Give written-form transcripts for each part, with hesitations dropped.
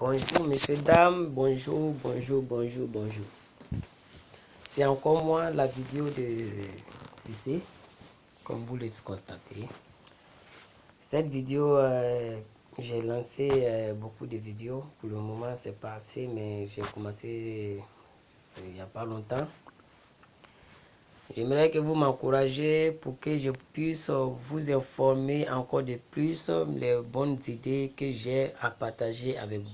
Bonjour messieurs, dames, bonjour. C'est encore moi la vidéo de Cissé, comme vous le constatez. Cette vidéo, j'ai lancé beaucoup de vidéos. Pour le moment, c'est pas assez, mais j'ai commencé il n'y a pas longtemps. J'aimerais que vous m'encouragez pour que je puisse vous informer encore de plus les bonnes idées que j'ai à partager avec vous.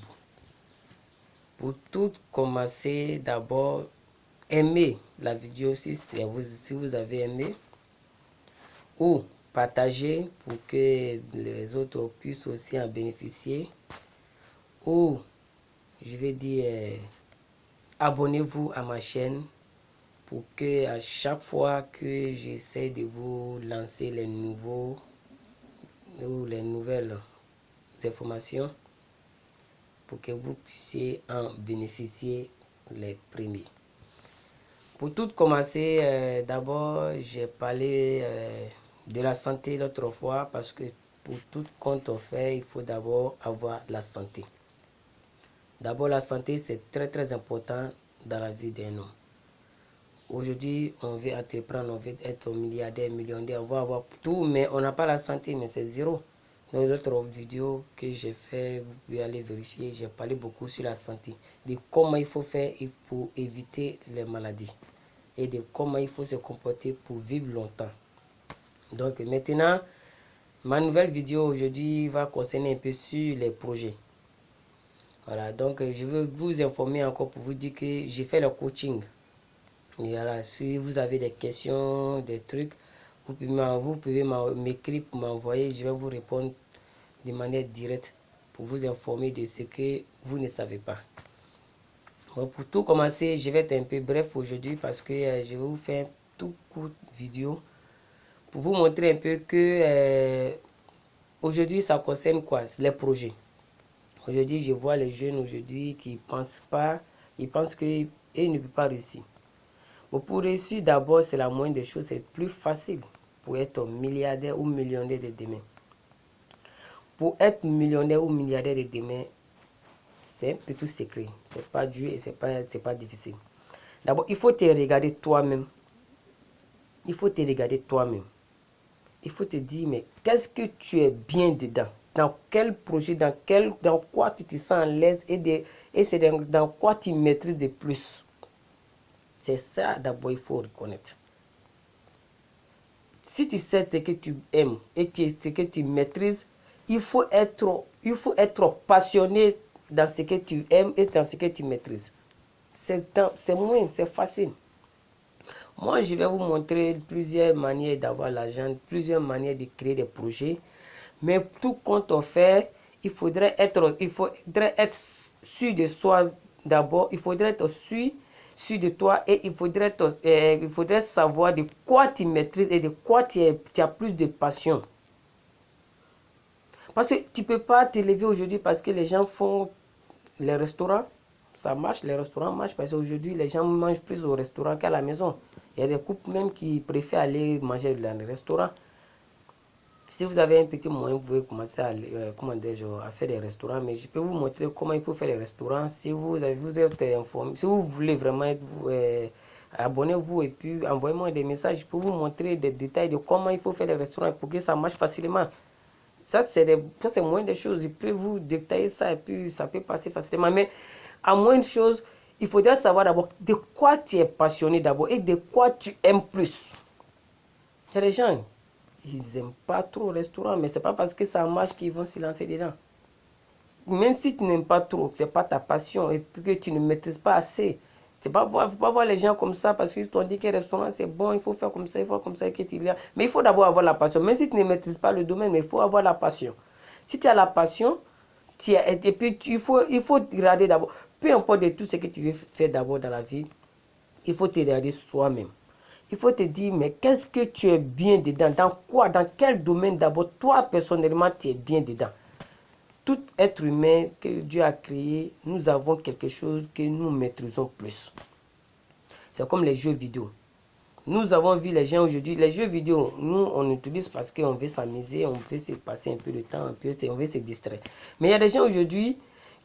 Pour tout commencer, d'abord, aimez la vidéo si vous avez aimé, ou partagez pour que les autres puissent aussi en bénéficier, ou je vais dire abonnez-vous à ma chaîne pour que à chaque fois que j'essaie de vous lancer les nouvelles informations, pour que vous puissiez en bénéficier les premiers. Pour tout commencer, d'abord, j'ai parlé de la santé l'autre fois, parce que pour tout compte fait, il faut d'abord avoir la santé. D'abord, la santé, c'est très important dans la vie d'un homme. Aujourd'hui, on veut entreprendre, on veut être milliardaire, millionnaire, on va avoir tout, mais on n'a pas la santé, mais c'est zéro. Dans l'autre vidéo que j'ai fait, vous pouvez aller vérifier, j'ai parlé beaucoup sur la santé, de comment il faut faire pour éviter les maladies et de comment il faut se comporter pour vivre longtemps. Donc maintenant, ma nouvelle vidéo aujourd'hui va concerner un peu sur les projets. Voilà, donc je veux vous informer encore pour vous dire que j'ai fait le coaching. Et voilà, si vous avez des questions, des trucs, vous pouvez m'écrire pour m'envoyer, je vais vous répondre de manière directe pour vous informer de ce que vous ne savez pas. Bon, pour tout commencer, je vais être un peu bref aujourd'hui parce que je vais vous faire une toute courte vidéo pour vous montrer un peu que aujourd'hui ça concerne quoi? Les projets. Aujourd'hui, je vois les jeunes aujourd'hui qui pensent pas, ils pensent qu'ils ne peuvent pas réussir. Bon, pour réussir, d'abord, c'est la moindre des choses, c'est plus facile pour être milliardaire ou millionnaire de demain. Pour être millionnaire ou milliardaire de demain, c'est un petit secret. C'est pas dur et c'est pas difficile. D'abord, il faut te regarder toi-même. Il faut te regarder toi-même. Il faut te dire, mais qu'est-ce que tu es bien dedans? Dans quel projet, dans quoi tu te sens à l'aise et c'est dans quoi tu maîtrises le plus. C'est ça d'abord il faut reconnaître. Si tu sais ce que tu aimes et ce que tu maîtrises, il faut être passionné dans ce que tu aimes et dans ce que tu maîtrises. C'est facile. Moi, je vais vous montrer plusieurs manières d'avoir l'argent, plusieurs manières de créer des projets. Mais tout compte fait, il faudrait être sûr de soi d'abord. Il faudrait être sûr de toi et il faudrait savoir de quoi tu maîtrises et de quoi tu as plus de passion. Parce que tu ne peux pas te lever aujourd'hui parce que les gens font les restaurants. Ça marche, les restaurants marchent parce qu'aujourd'hui les gens mangent plus au restaurant qu'à la maison. Il y a des couples même qui préfèrent aller manger dans les restaurants. Si vous avez un petit moyen, vous pouvez commencer à faire des restaurants. Mais je peux vous montrer comment il faut faire les restaurants. Si vous êtes informé, si vous voulez vraiment être abonnez-vous et puis envoyez-moi des messages. Je peux vous montrer des détails de comment il faut faire les restaurants pour que ça marche facilement. Ça, c'est moins des choses. Je peux vous détailler ça et puis ça peut passer facilement. Mais à moins de choses, il faudrait savoir d'abord de quoi tu es passionné d'abord et de quoi tu aimes plus. Il y a des gens, ils n'aiment pas trop le restaurant, mais ce n'est pas parce que ça marche qu'ils vont se lancer dedans. Même si tu n'aimes pas trop, ce n'est pas ta passion et que tu ne maîtrises pas assez. Il ne faut pas voir les gens comme ça parce qu'ils t'ont dit que le restaurant c'est bon, il faut faire comme ça, il faut comme ça. Mais il faut d'abord avoir la passion. Même si tu ne maîtrises pas le domaine, mais il faut avoir la passion. Si tu as la passion, et puis il faut regarder d'abord. Peu importe de tout ce que tu veux faire d'abord dans la vie, il faut te regarder soi-même. Il faut te dire, mais qu'est-ce que tu es bien dedans? Dans quoi? Dans quel domaine d'abord? Toi, personnellement, tu es bien dedans. Tout être humain que Dieu a créé, nous avons quelque chose que nous maîtrisons plus. C'est comme les jeux vidéo. Nous avons vu les gens aujourd'hui, les jeux vidéo, nous on utilise parce qu'on veut s'amuser, on veut se passer un peu de temps, on veut se distraire. Mais il y a des gens aujourd'hui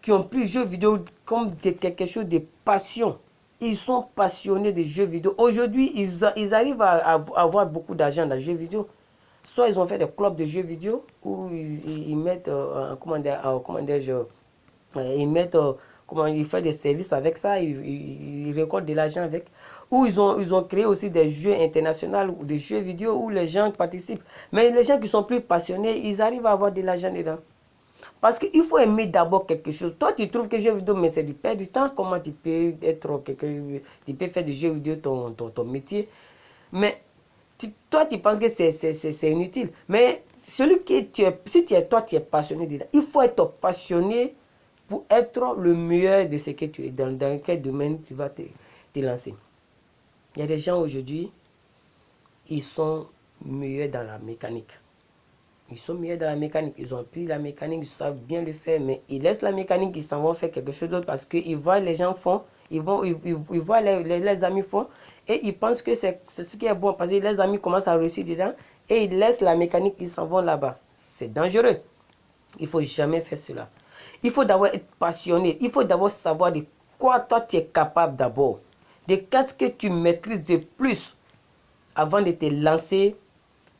qui ont pris les jeux vidéo comme quelque chose de passion. Ils sont passionnés des jeux vidéo. Aujourd'hui, ils arrivent à avoir beaucoup d'argent dans les jeux vidéo. Soit ils ont fait des clubs de jeux vidéo où ils mettent, ils font des services avec ça, ils récoltent de l'argent avec. Ou ils ont créé aussi des jeux internationaux ou des jeux vidéo où les gens participent. Mais les gens qui sont plus passionnés, ils arrivent à avoir de l'argent dedans. Parce qu'il faut aimer d'abord quelque chose. Toi, tu trouves que jeux vidéo, mais c'est du perdre du temps. Comment tu peux tu peux faire du jeu vidéo ton métier. Mais toi, tu penses que c'est inutile. Mais si tu es passionné dedans, il faut être passionné pour être le meilleur de ce que tu es, dans quel domaine tu vas te lancer. Il y a des gens aujourd'hui, ils sont meilleurs dans la mécanique. Ils sont meilleurs dans la mécanique, ils ont appris la mécanique, ils savent bien le faire, mais ils laissent la mécanique, ils s'en vont faire quelque chose d'autre parce qu'ils voient les gens font, ils voient les amis font, et ils pensent que c'est ce qui est bon parce que les amis commencent à réussir dedans, et ils laissent la mécanique, ils s'en vont là-bas. C'est dangereux. Il ne faut jamais faire cela. Il faut d'abord être passionné, il faut d'abord savoir de quoi toi tu es capable d'abord, de qu'est-ce que tu maîtrises de plus avant de te lancer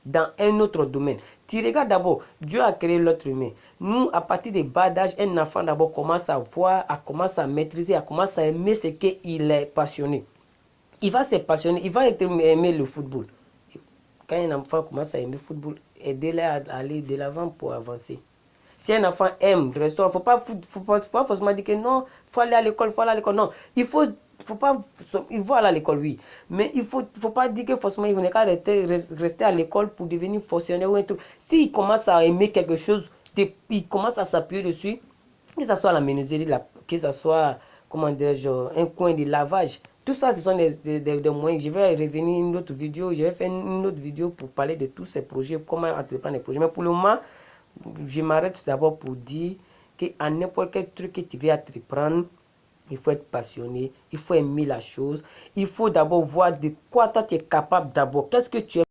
dans un autre domaine. Tu regardes d'abord, Dieu a créé l'être humain. Nous, à partir des bas d'âge, un enfant d'abord commence à voir, commence à maîtriser, commence à aimer ce qu'il est passionné. Il va se passionner, il va aimer le football. Quand un enfant commence à aimer le football, aidez-le à aller de l'avant pour avancer. Si un enfant aime le restaurant, il ne faut pas forcément dire que non, il faut aller à l'école, Non, il faut aller à l'école, oui. Mais il ne faut pas dire que forcément il n'est qu'à rester à l'école pour devenir fonctionnaire ou un truc. S'il commence à aimer quelque chose, il commence à s'appuyer dessus, que ce soit la menuiserie, que ce soit, un coin de lavage. Tout ça, ce sont des moyens. Je vais revenir une autre vidéo, je vais faire une autre vidéo pour parler de tous ces projets, comment entreprendre des projets. Mais pour le moment, je m'arrête d'abord pour dire qu'à n'importe quel truc que tu veux entreprendre, il faut être passionné, il faut aimer la chose, il faut d'abord voir de quoi toi tu es capable d'abord. Qu'est-ce que tu aimes?